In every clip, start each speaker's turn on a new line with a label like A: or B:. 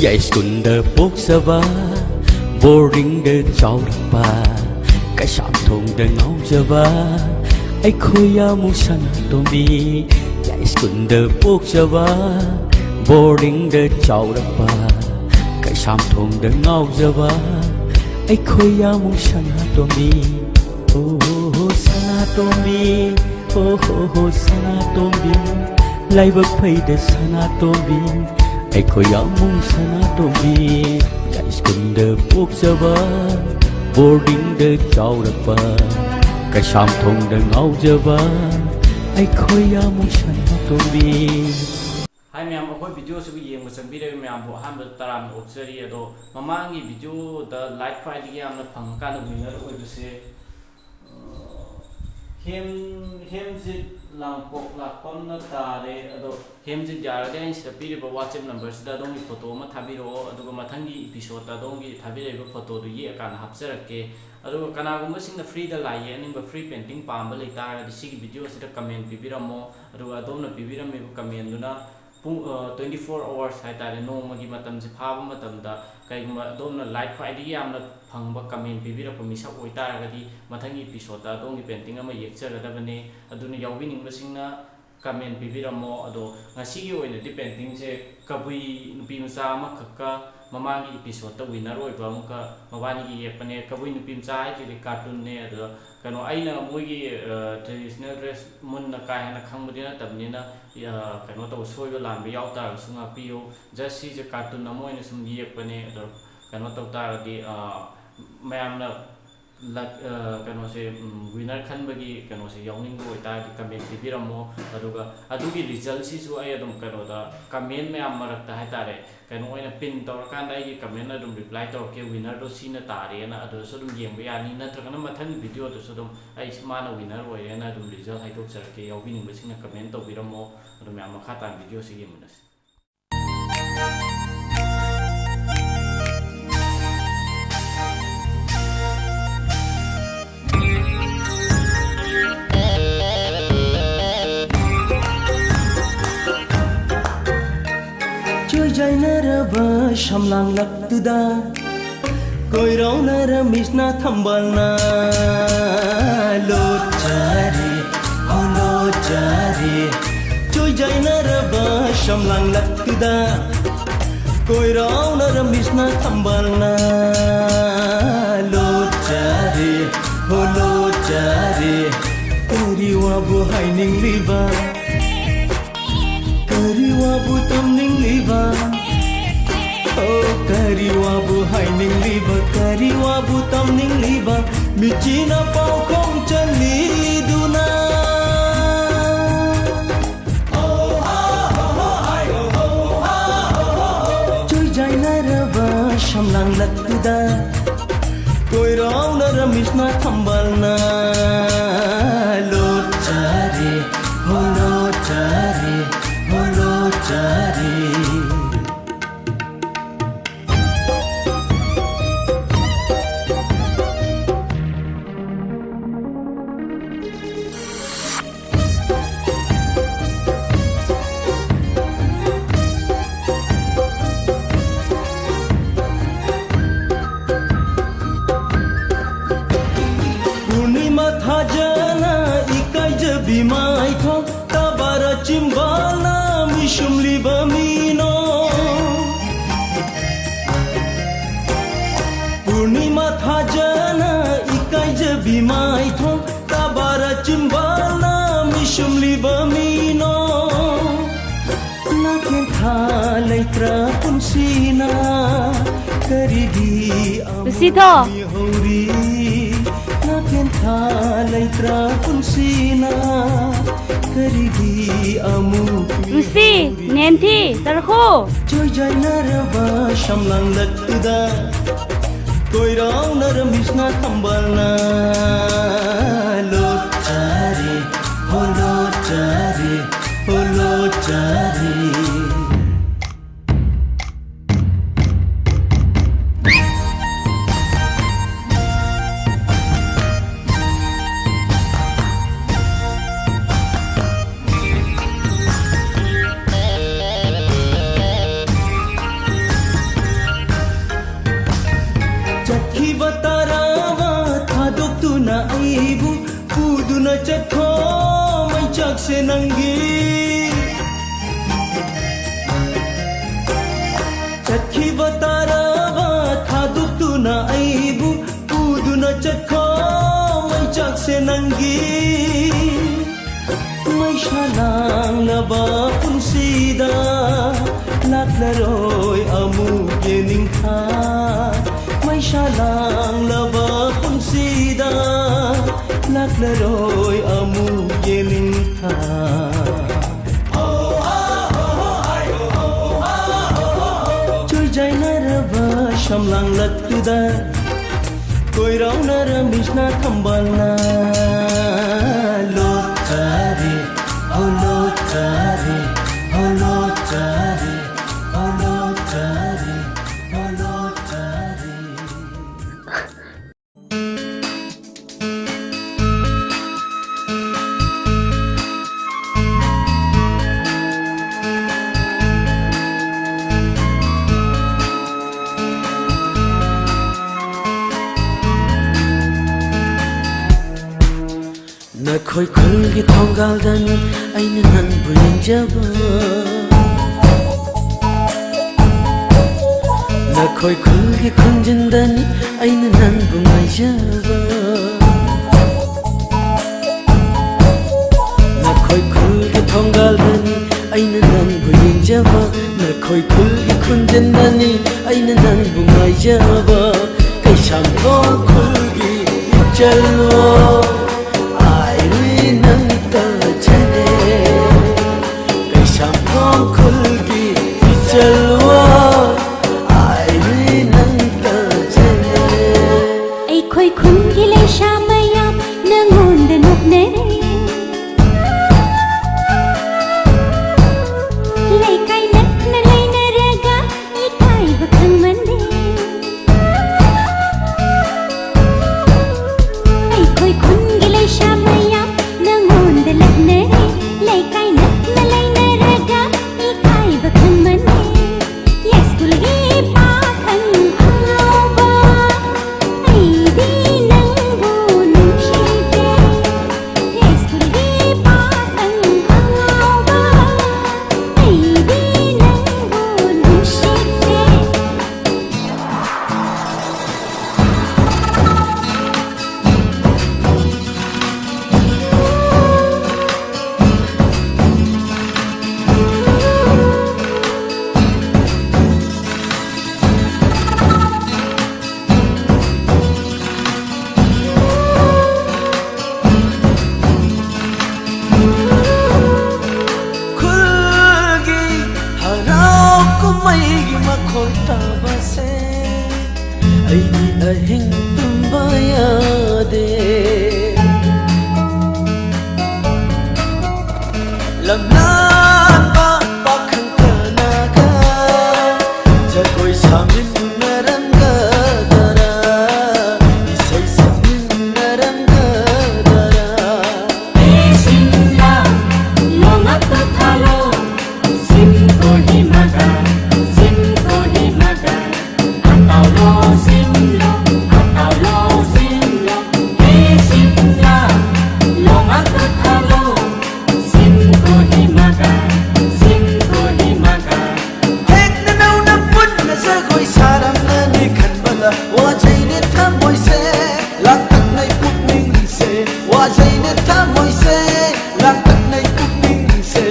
A: Dạy skunde bokzaba boringde chaurpa Cái sạm thùng de ngaujaba Ai khoya musana tombi Dạy skunde bokzaba boringde chaurpa Cái sạm thùng de ngaujaba Ai khoya musana tombi Oh sana tombi Oh sana tombi Lai bak phai de sana tombi Ai khoya musana tombi Dạy skunde bokzaba boarding de chaurpa Cái sạm thùng de ngaujaba Ai khoya musana tombi
B: Hai ma'am अखोई video से भी ये मुझे भी रहे ma'am वो हम तराम observe ये तो ममांगी वीडियो द लाइट फाइट ये हमने फंका न विनर वो जैसे हेम से लांपोक लापम न तारे अदो हेम से जारा दे इस तपी रे व्हाट्सएप नंबर से दादोंगी फोटो में थाबी रो अदो मथंगी एपिसोड दादोंगी थाबी रे फोटो तो ये अकान हाप्सर रखे अदो कनागुम्बा सिंग फ्री द लाइए अनिंग फ्री पेंटिंग पाम लेता सी वीडियो से कमेंट पीबीरमो अदो अदोमना पीबीरमे कमेंट दुना 24 hours है तारे नोंगी मतम से फाब मतम दा कईगुम्बा अदोमना लाइक ख्वाइदगी यामना फंगबा कमेंट पीबीरप मिसक ओइतारगदी मथंगी एपिसोड दा अदोंगी पेंटिंग अमा येक्चरगदबने अदुना याउबिनिंगबसिंगना कमेंट पीबीरमो अदो ngasiगी ओइनदि पेंटिंग से कबुई नुपी मचा अमा खक्का ममांगी एपिसोड ता विनर ओइबा अमुका मबानीगी येपने कबुई नुपी मचा हाइदि कार्टून ने अदो कनो आइना मोइगी ट्रेडिशनल ड्रेस मुन्ना काहेना खंगबदि नतबनिना कनो तो सोइबा लानबा यावतार सुंगा पियो जस्ट सी जे कार्टून अमोइना सुम येपने अदो कनो तो तारदि मयामना कनो से विनर खनबगी कनो से यावनिंग ओइतारदि कमेंट पीबीरमो अदुगा अदुगी रिजल्ट सिसु आइ अदुम कनो दा कमेंट मयाम मरकता हाइतारे कनो ओइना पिन तौरकान आइगी कमेंट अदुम रिप्लाई तौरके विनर दो सिना तारेना अदु सदुम येंबा यानी नत्रगना मथन वीडियो दो सदुम आइ माना विनर ओइरेना अदुम रिजल्ट हाइदोकचरके यावबिनिंगबसिंगना कमेंट तौबिरमो अदुम याम मखातान वीडियो से येंबनस
C: Jainaraba shamlang laktuda koiraunara misna thambalna lochare joy jainaraba shamlang laktuda koiraunara misna thambalna lochare kariwabu haining liba kariwabu tamning liba Oh kariwabu haining liba kariwabu tamning liba michina pau khom chali duna Oh ha ho hai ho ha joy jainaraba shamlang laktuda koiraunara misna thambalna lochare Bimai thong tabara chimbala mishumli bamino Purnima thajana ikai je bimai thong tabara chimbala mishumli bamino Nakin thalai tra kumsina karidi amani hori Nakin thalai tra kumsina karidi amu
D: Lucy, Nanti, Tarho
C: Joy jainaraba shamlang laktuda koiraunara misna thambalna lochare से नंगी चखी बतारावा थादु तू ना आईबू कूदू न चखो मैं चख से नंगी मैं शालांग नबा पुंसीदा लातलरोय अमुगे निंखा मैं शालांग नबा पुंसीदा लातलरोय अमुगे निंखा Shamlang lattuda koi raunara mishna thambana lotare oh lotare oh lotare oh lotare oh lotare
A: Na khoi khulgi thongal dani aina nan buyen jaba Na khoi khulgi khunjin dani aina nan bungai jaba Na khoi khulgi thongal dani aina nan buyen jaba Na khoi khulgi khunjin dani aina nan bungai jaba Kai sham ko khulgi chalwa ahing tumbayade lamnan ba pakhang kanaga jagoi samin naranga dara isai samin naranga dara
E: esinla longat thalo simko himaga atalo simlo esinla longat thalo simko himaga
A: hek na nau na pun na jagoi saram na ni khanbala wa jaine thamoi se lang tak nai pukning se wa jaine thamoi se lang tak nai pukning se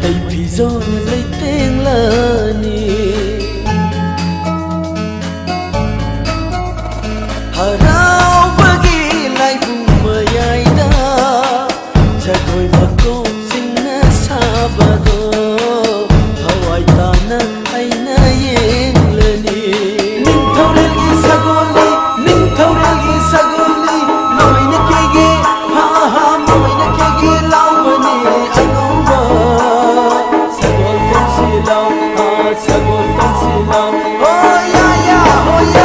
A: tay phi zon lấy tên là ni harau bagi lai bung mayai da chakoi bako sinna sabado hawai tana aina yeng lani ning thorel gi sagoli moina kege ha ha moina kege lawani angomba sagol tansi law oh ya